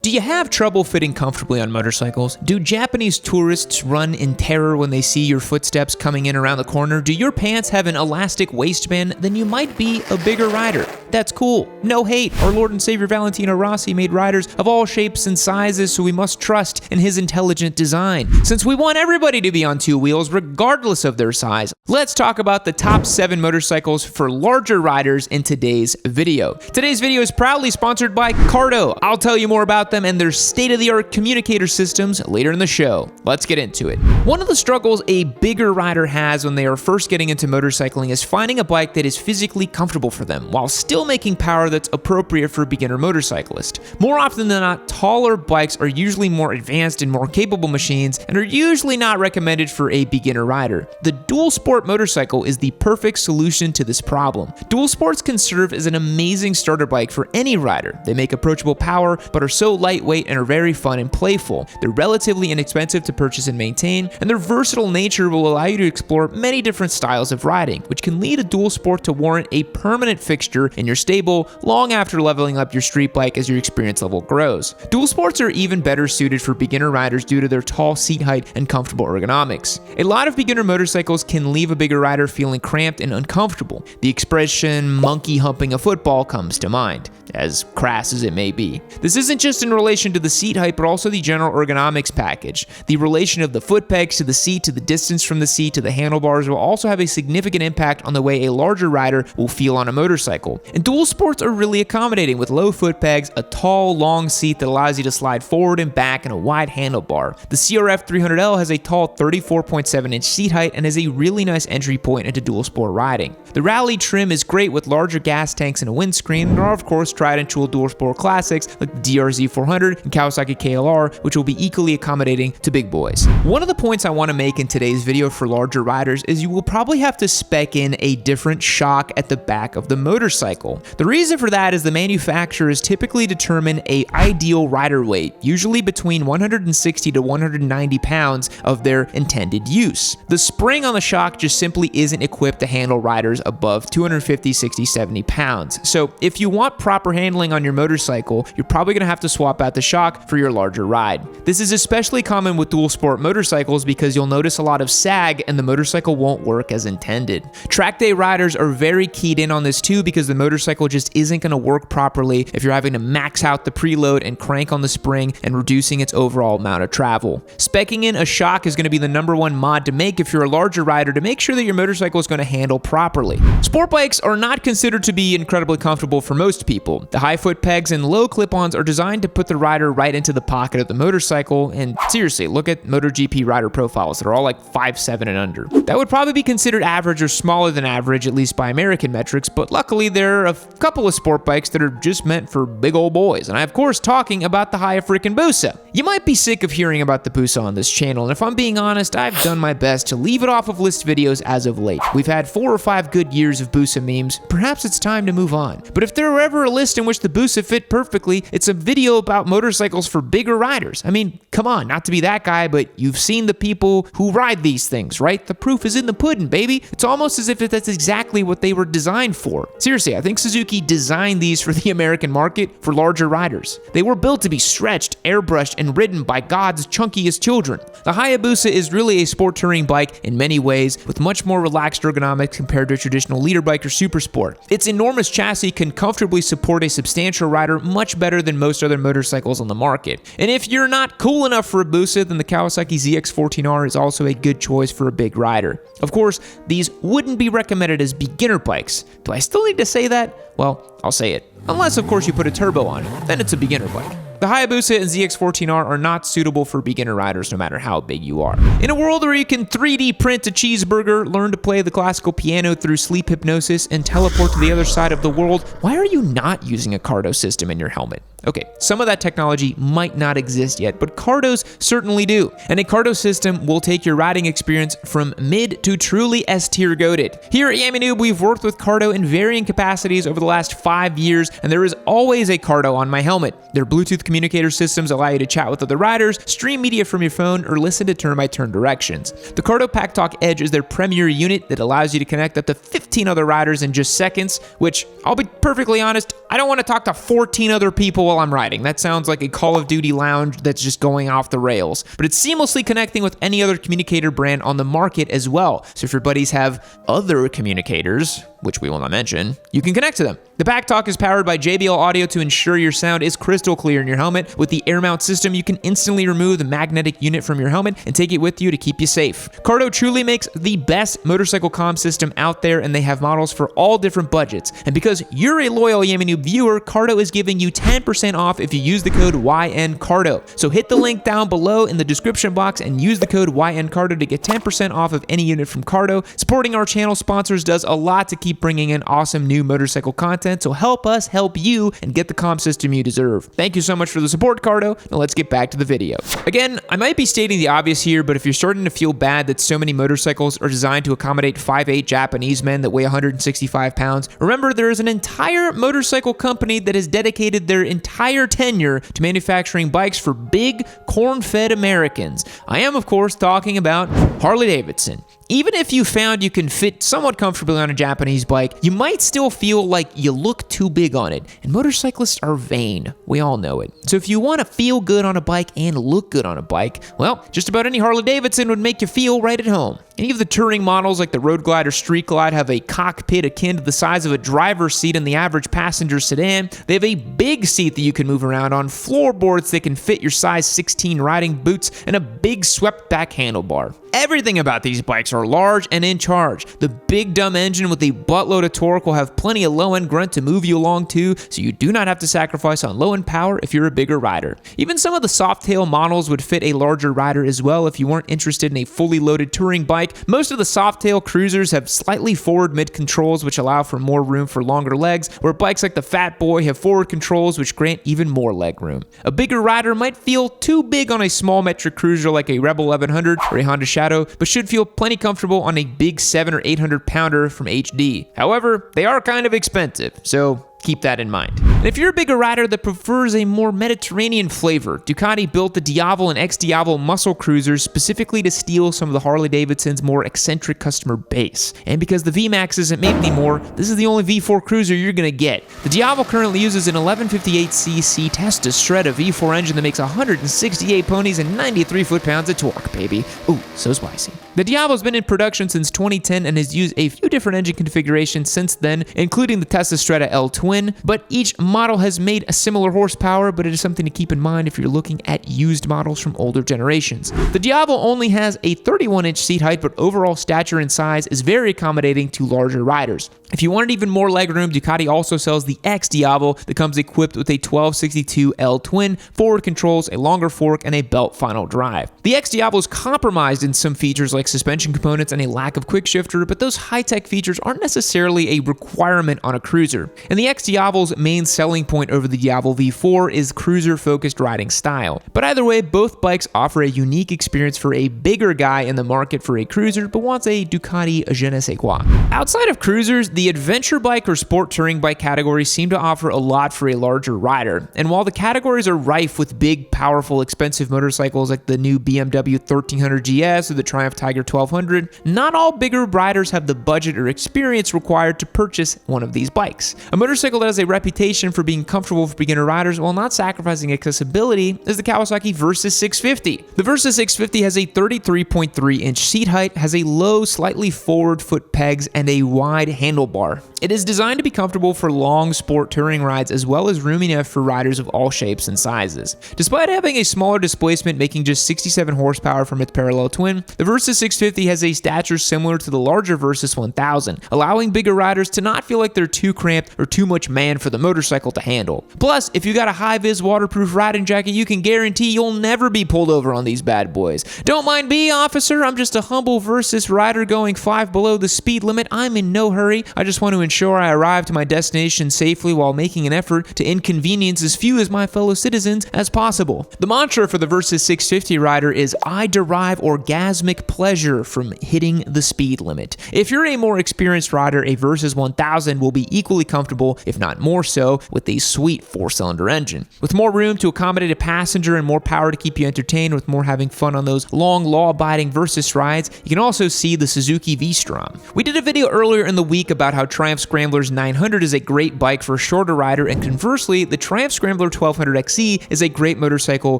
Do you have trouble fitting comfortably on motorcycles? Do Japanese tourists run in terror when they see your footsteps coming in around the corner? Do your pants have an elastic waistband? Then you might be a bigger rider. That's cool. No hate. Our Lord and Savior Valentino Rossi made riders of all shapes and sizes, so we must trust in his intelligent design. Since we want everybody to be on two wheels, regardless of their size, let's talk about the top 7 motorcycles for larger riders in today's video. Today's video is proudly sponsored by Cardo. I'll tell you more about them and their state-of-the-art communicator systems later in the show. Let's get into it. One of the struggles a bigger rider has when they are first getting into motorcycling is finding a bike that is physically comfortable for them while still making power that's appropriate for a beginner motorcyclist. More often than not, taller bikes are usually more advanced and more capable machines and are usually not recommended for a beginner rider. The dual sport motorcycle is the perfect solution to this problem. Dual sports can serve as an amazing starter bike for any rider. They make approachable power but are so lightweight and are very fun and playful. They're relatively inexpensive to purchase and maintain, and their versatile nature will allow you to explore many different styles of riding, which can lead a dual sport to warrant a permanent fixture in your stable long after leveling up your street bike as your experience level grows. Dual sports are even better suited for beginner riders due to their tall seat height and comfortable ergonomics. A lot of beginner motorcycles can leave a bigger rider feeling cramped and uncomfortable. The expression monkey humping a football comes to mind, as crass as it may be. This isn't just in relation to the seat height, but also the general ergonomics package. The relation of the foot pegs to the seat, to the distance from the seat to the handlebars will also have a significant impact on the way a larger rider will feel on a motorcycle. And dual sports are really accommodating with low foot pegs, a tall, long seat that allows you to slide forward and back, and a wide handlebar. The CRF 300L has a tall 34.7-inch seat height and is a really nice entry point into dual sport riding. The rally trim is great with larger gas tanks and a windscreen. There are, of course, tried and true dual sport classics like the DRZ 400 and Kawasaki KLR, which will be equally accommodating to big boys. One of the points I want to make in today's video for larger riders is you will probably have to spec in a different shock at the back of the motorcycle. The reason for that is the manufacturers typically determine an ideal rider weight, usually between 160 to 190 pounds of their intended use. The spring on the shock just simply isn't equipped to handle riders above 250, 60, 70 pounds. So if you want proper handling on your motorcycle, you're probably going to have to swap out the shock for your larger ride. This is especially common with dual sport motorcycles because you'll notice a lot of sag and the motorcycle won't work as intended. Track day riders are very keyed in on this too because the motorcycle just isn't going to work properly if you're having to max out the preload and crank on the spring and reducing its overall amount of travel. Speccing in a shock is going to be the #1 mod to make if you're a larger rider to make sure that your motorcycle is going to handle properly. Sport bikes are not considered to be incredibly comfortable for most people. The high foot pegs and low clip-ons are designed to put the rider right into the pocket of the motorcycle, and seriously, look at MotoGP rider profiles that are all like 5'7" and under. That would probably be considered average or smaller than average, at least by American metrics, but luckily there are a couple of sport bikes that are just meant for big old boys, and I'm of course talking about the Hayabusa. You might be sick of hearing about the Busa on this channel, and if I'm being honest, I've done my best to leave it off of list videos as of late. We've had 4 or 5 good years of Busa memes, perhaps it's time to move on. But if there were ever a list in which the Busa fit perfectly, it's a video about motorcycles for bigger riders. I mean, come on, not to be that guy, but you've seen the people who ride these things, right? The proof is in the pudding, baby. It's almost as if that's exactly what they were designed for. Seriously, I think Suzuki designed these for the American market for larger riders. They were built to be stretched, airbrushed, and ridden by God's chunkiest children. The Hayabusa is really a sport touring bike in many ways, with much more relaxed ergonomics compared to a traditional leader bike or super sport. Its enormous chassis can comfortably support a substantial rider much better than most other motorcycles on the market. And if you're not cool enough for a Busa, then the Kawasaki ZX-14R is also a good choice for a big rider. Of course, these wouldn't be recommended as beginner bikes. Do I still need to say that? Well, I'll say it. Unless, of course, you put a turbo on it, then it's a beginner bike. The Hayabusa and ZX-14R are not suitable for beginner riders no matter how big you are. In a world where you can 3D print a cheeseburger, learn to play the classical piano through sleep hypnosis, and teleport to the other side of the world, why are you not using a Cardo system in your helmet? Okay, some of that technology might not exist yet, but Cardos certainly do. And a Cardo system will take your riding experience from mid to truly S-tier goated. Here at Yaminoob, we've worked with Cardo in varying capacities over the last 5 years, and there is always a Cardo on my helmet. Their Bluetooth communicator systems allow you to chat with other riders, stream media from your phone, or listen to turn-by-turn directions. The Cardo Pack Talk Edge is their premier unit that allows you to connect up to 15 other riders in just seconds, which, I'll be perfectly honest, I don't want to talk to 14 other people while I'm riding. That sounds like a Call of Duty lounge that's just going off the rails. But it's seamlessly connecting with any other communicator brand on the market as well. So if your buddies have other communicators, which we will not mention, you can connect to them. The Pack Talk is powered by JBL Audio to ensure your sound is crystal clear in your helmet. With the air mount system, you can instantly remove the magnetic unit from your helmet and take it with you to keep you safe. Cardo truly makes the best motorcycle comm system out there, and they have models for all different budgets. And because you're a loyal Yamanoob viewer, Cardo is giving you 10% off if you use the code YNCardo. So hit the link down below in the description box and use the code YNCardo to get 10% off of any unit from Cardo. Supporting our channel sponsors does a lot to keep bringing in awesome new motorcycle content, so help us help you and get the comm system you deserve. Thank you so much for the support, Cardo. Now let's get back to the video. Again, I might be stating the obvious here, but if you're starting to feel bad that so many motorcycles are designed to accommodate 5'8" Japanese men that weigh 165 pounds, remember there is an entire motorcycle company that has dedicated their entire tenure to manufacturing bikes for big, corn-fed Americans. I am, of course, talking about Harley Davidson. Even if you found you can fit somewhat comfortably on a Japanese bike, you might still feel like you look too big on it. And motorcyclists are vain. We all know it. So if you want to feel good on a bike and look good on a bike, well, just about any Harley Davidson would make you feel right at home. Any of the touring models like the Road Glide or Street Glide have a cockpit akin to the size of a driver's seat in the average passenger sedan. They have a big seat that you can move around on, floorboards that can fit your size 16 riding boots, and a big swept back handlebar. Everything about these bikes are large and in charge. The big dumb engine with a buttload of torque will have plenty of low-end grunt to move you along too, so you do not have to sacrifice on low-end power if you're a bigger rider. Even some of the soft-tail models would fit a larger rider as well if you weren't interested in a fully loaded touring bike. Most of the soft-tail cruisers have slightly forward mid controls which allow for more room for longer legs, where bikes like the Fat Boy have forward controls which grant even more leg room. A bigger rider might feel too big on a small metric cruiser like a Rebel 1100 or a Honda Shadow, but should feel plenty comfortable on a big 700 or 800 pounder from HD. However, they are kind of expensive, so keep that in mind. And if you're a bigger rider that prefers a more Mediterranean flavor, Ducati built the Diavel and XDiavel muscle cruisers specifically to steal some of the Harley-Davidson's more eccentric customer base. And because the VMAX isn't made anymore, this is the only V4 cruiser you're gonna get. The Diavel currently uses an 1158cc Testa Stretta V4 engine that makes 168 ponies and 93 foot-pounds of torque, baby. Ooh, so spicy. The Diavel's been in production since 2010 and has used a few different engine configurations since then, including the Testa Stretta L-Twin, but each model has made a similar horsepower, but it is something to keep in mind if you're looking at used models from older generations. The Diavel only has a 31-inch seat height, but overall stature and size is very accommodating to larger riders. If you wanted even more legroom, Ducati also sells the XDiavel that comes equipped with a 1262L twin, forward controls, a longer fork, and a belt final drive. The XDiavel is compromised in some features like suspension components and a lack of quick shifter, but those high-tech features aren't necessarily a requirement on a cruiser. And the XDiavel's main selling point over the Diavel V4 is cruiser-focused riding style. But either way, both bikes offer a unique experience for a bigger guy in the market for a cruiser, but wants a Ducati je ne sais quoi. Outside of cruisers, the adventure bike or sport touring bike categories seem to offer a lot for a larger rider. And while the categories are rife with big, powerful, expensive motorcycles like the new BMW 1300 GS or the Triumph Tiger 1200, not all bigger riders have the budget or experience required to purchase one of these bikes. A motorcycle that has a reputation for being comfortable for beginner riders while not sacrificing accessibility is the Kawasaki Versys 650. The Versys 650 has a 33.3-inch seat height, has a low, slightly forward foot pegs, and a wide handlebar. It is designed to be comfortable for long sport touring rides as well as roomy enough for riders of all shapes and sizes. Despite having a smaller displacement making just 67 horsepower from its parallel twin, the Versys 650 has a stature similar to the larger Versys 1000, allowing bigger riders to not feel like they're too cramped or too much man for the motorcycle to handle. Plus, if you got a high-vis waterproof riding jacket, you can guarantee you'll never be pulled over on these bad boys. Don't mind me, officer, I'm just a humble Versys rider going 5 below the speed limit. I'm in no hurry. I just want to ensure I arrive to my destination safely while making an effort to inconvenience as few of my fellow citizens as possible. The mantra for the Versys 650 rider is, I derive orgasmic pleasure from hitting the speed limit. If you're a more experienced rider, a Versys 1000 will be equally comfortable, if not more so, with a sweet 4-cylinder engine. With more room to accommodate a passenger and more power to keep you entertained with more having fun on those long, law-abiding Versys rides, you can also see the Suzuki V-Strom. We did a video earlier in the week about how Triumph Scrambler's 900 is a great bike for a shorter rider, and conversely, the Triumph Scrambler 1200XE is a great motorcycle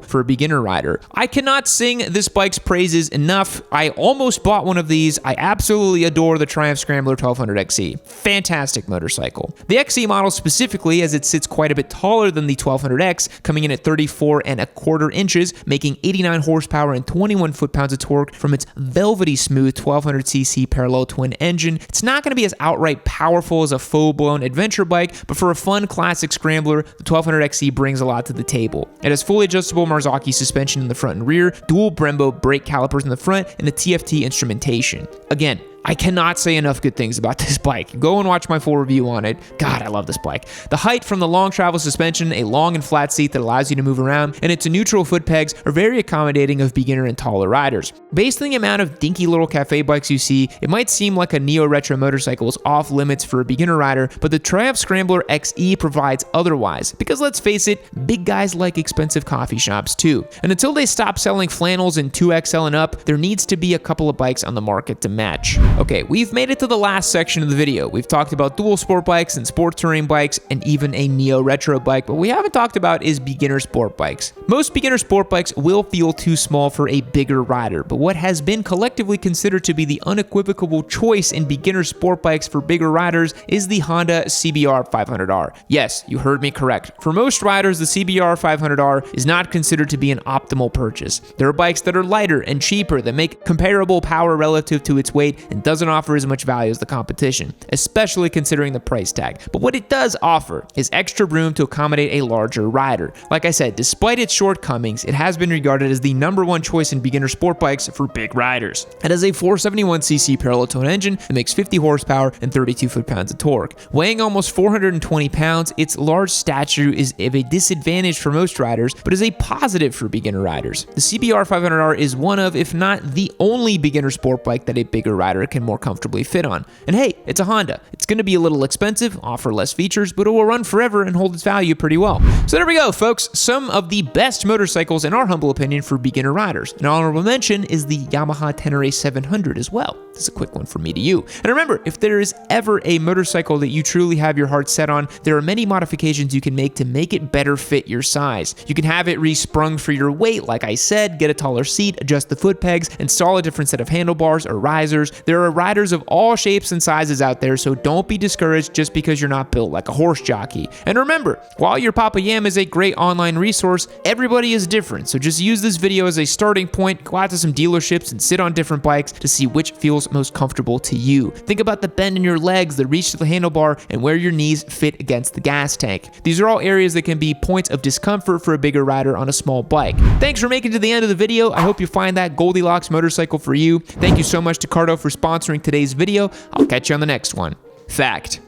for a beginner rider. I cannot sing this bike's praises enough. I almost bought one of these. I absolutely adore the Triumph Scrambler 1200XE. Fantastic motorcycle. The XE model specifically, as it sits quite a bit taller than the 1200X, coming in at 34.25 inches, making 89 horsepower and 21 foot-pounds of torque from its velvety smooth 1200cc parallel twin engine. It's not going to be as outright powerful as a full-blown adventure bike, but for a fun classic scrambler, the 1200XE brings a lot to the table. It has fully adjustable Marzocchi suspension in the front and rear, dual Brembo brake calipers in the front, and a TFT instrumentation. Again, I cannot say enough good things about this bike. Go and watch my full review on it. God, I love this bike. The height from the long travel suspension, a long and flat seat that allows you to move around, and its neutral foot pegs are very accommodating of beginner and taller riders. Based on the amount of dinky little cafe bikes you see, it might seem like a neo-retro motorcycle is off limits for a beginner rider, but the Triumph Scrambler XE provides otherwise, because let's face it, big guys like expensive coffee shops too. And until they stop selling flannels in 2XL and up, there needs to be a couple of bikes on the market to match. Okay, we've made it to the last section of the video. We've talked about dual sport bikes and sport touring bikes and even a neo-retro bike, but what we haven't talked about is beginner sport bikes. Most beginner sport bikes will feel too small for a bigger rider, but what has been collectively considered to be the unequivocal choice in beginner sport bikes for bigger riders is the Honda CBR 500R. Yes, you heard me correct. For most riders, the CBR 500R is not considered to be an optimal purchase. There are bikes that are lighter and cheaper that make comparable power relative to its weight and doesn't offer as much value as the competition, especially considering the price tag. But what it does offer is extra room to accommodate a larger rider. Like I said, despite its shortcomings, it has been regarded as the #1 choice in beginner sport bikes for big riders. It has a 471cc parallel twin engine that makes 50 horsepower and 32 foot-pounds of torque. Weighing almost 420 pounds, its large stature is of a disadvantage for most riders, but is a positive for beginner riders. The CBR 500R is one of, if not the only beginner sport bike that a bigger rider can more comfortably fit on. And hey, it's a Honda. It's going to be a little expensive, offer less features, but it will run forever and hold its value pretty well. So there we go, folks. Some of the best motorcycles, in our humble opinion, for beginner riders. An honorable mention is the Yamaha Tenere 700 as well. This is a quick one from me to you. And remember, if there is ever a motorcycle that you truly have your heart set on, there are many modifications you can make to make it better fit your size. You can have it resprung for your weight, like I said, get a taller seat, adjust the foot pegs, install a different set of handlebars or risers. There are riders of all shapes and sizes out there, so don't be discouraged just because you're not built like a horse jockey. And remember, while your Papa Yam is a great online resource, everybody is different, so just use this video as a starting point, go out to some dealerships and sit on different bikes to see which feels most comfortable to you. Think about the bend in your legs, the reach to the handlebar, and where your knees fit against the gas tank. These are all areas that can be points of discomfort for a bigger rider on a small bike. Thanks for making it to the end of the video. I hope you find that Goldilocks motorcycle for you. Thank you so much to Cardo for sponsoring today's video. I'll catch you on the next one. Fact.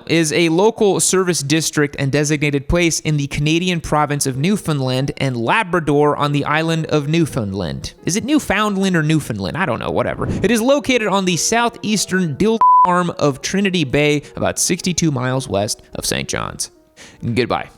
Is a local service district and designated place in the Canadian province of Newfoundland and Labrador on the island of Newfoundland. Is it Newfoundland or Newfoundland? I don't know, whatever. It is located on the southeastern arm of Trinity Bay, about 62 miles west of St. John's. Goodbye.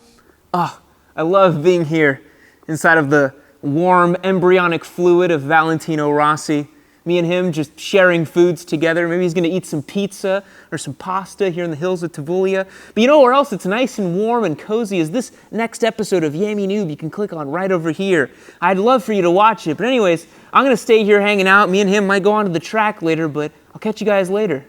Oh, I love being here inside of the warm embryonic fluid of Valentino Rossi. Me and him just sharing foods together. Maybe he's going to eat some pizza or some pasta here in the hills of Tavulia. But you know where else it's nice and warm and cozy is this next episode of Yammy Noob. You can click on right over here. I'd love for you to watch it. But anyways, I'm going to stay here hanging out. Me and him might go onto the track later, but I'll catch you guys later.